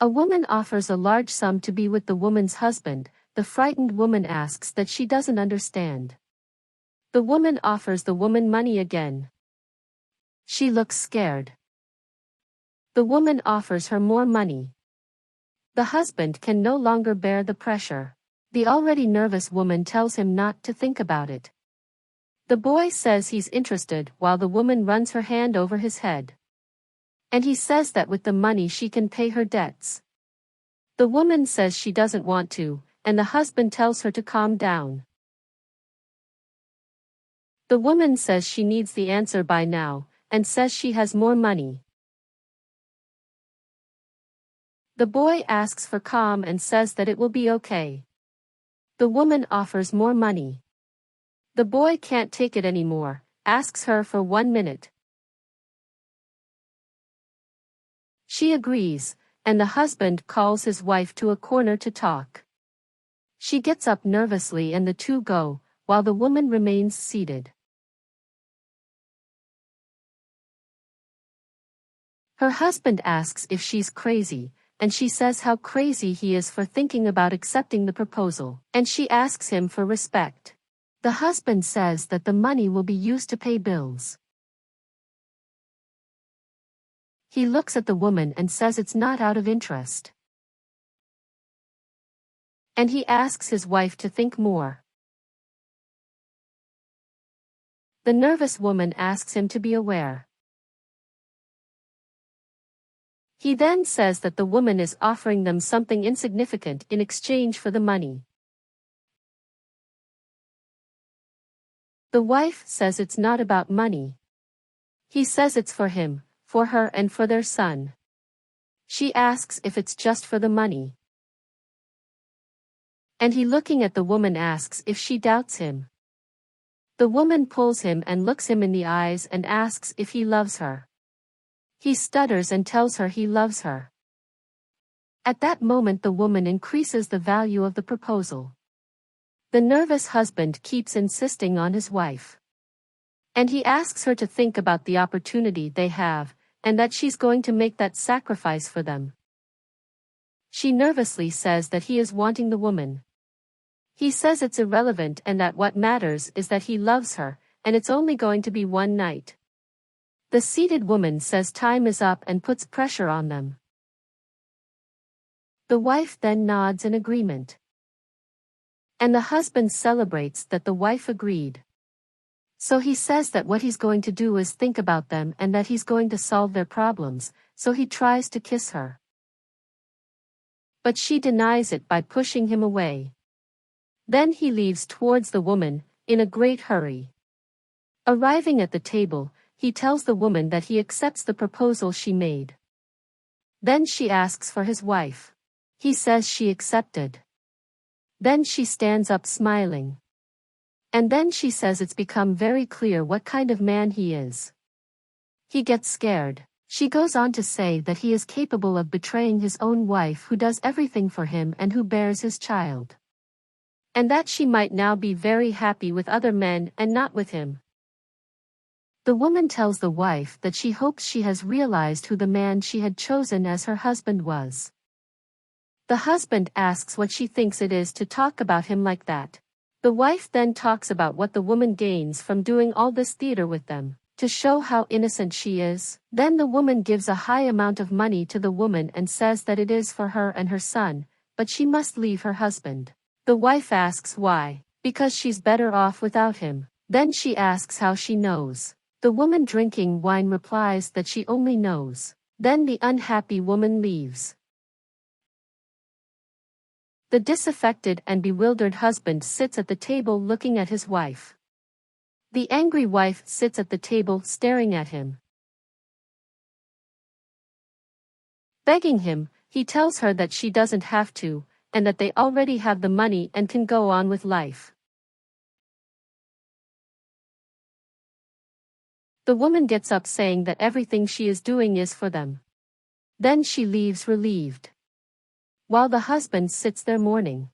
A woman offers a large sum to be with the woman's husband. The frightened woman asks that she doesn't understand. The woman offers the woman money again. She looks scared. The woman offers her more money. The husband can no longer bear the pressure. The already nervous woman tells him not to think about it. The boy says he's interested while the woman runs her hand over his head. And he says that with the money she can pay her debts. The woman says she doesn't want to, and the husband tells her to calm down. The woman says she needs the answer by now, and says she has more money. The boy asks for calm and says that it will be okay. The woman offers more money. The boy can't take it anymore, asks her for 1 minute. She agrees, and the husband calls his wife to a corner to talk. She gets up nervously and the two go, while the woman remains seated. Her husband asks if she's crazy, and she says how crazy he is for thinking about accepting the proposal, and she asks him for respect. The husband says that the money will be used to pay bills. He looks at the woman and says it's not out of interest. And he asks his wife to think more. The nervous woman asks him to be aware. He then says that the woman is offering them something insignificant in exchange for the money. The wife says it's not about money. He says it's for him, for her and for their son. She asks if it's just for the money. And he looking at the woman asks if she doubts him. The woman pulls him and looks him in the eyes and asks if he loves her. He stutters and tells her he loves her. At that moment the woman increases the value of the proposal. The nervous husband keeps insisting on his wife. And he asks her to think about the opportunity they have, and that she's going to make that sacrifice for them. She nervously says that he is wanting the woman. He says it's irrelevant and that what matters is that he loves her, and it's only going to be one night. The seated woman says time is up and puts pressure on them. The wife then nods in agreement. And the husband celebrates that the wife agreed. So he says that what he's going to do is think about them and that he's going to solve their problems, so he tries to kiss her. But she denies it by pushing him away. Then he leaves towards the woman, in a great hurry. Arriving at the table, he tells the woman that he accepts the proposal she made. Then she asks for his wife. He says she accepted. Then she stands up smiling. And then she says it's become very clear what kind of man he is. He gets scared. She goes on to say that he is capable of betraying his own wife who does everything for him and who bears his child. And that she might now be very happy with other men and not with him. The woman tells the wife that she hopes she has realized who the man she had chosen as her husband was. The husband asks what she thinks it is to talk about him like that. The wife then talks about what the woman gains from doing all this theater with them, to show how innocent she is. Then the woman gives a high amount of money to the woman and says that it is for her and her son, but she must leave her husband. The wife asks why, because she's better off without him. Then she asks how she knows. The woman drinking wine replies that she only knows. Then the unhappy woman leaves. The disaffected and bewildered husband sits at the table looking at his wife. The angry wife sits at the table staring at him. Begging him, he tells her that she doesn't have to, and that they already have the money and can go on with life. The woman gets up saying that everything she is doing is for them. Then she leaves relieved. While the husband sits there mourning.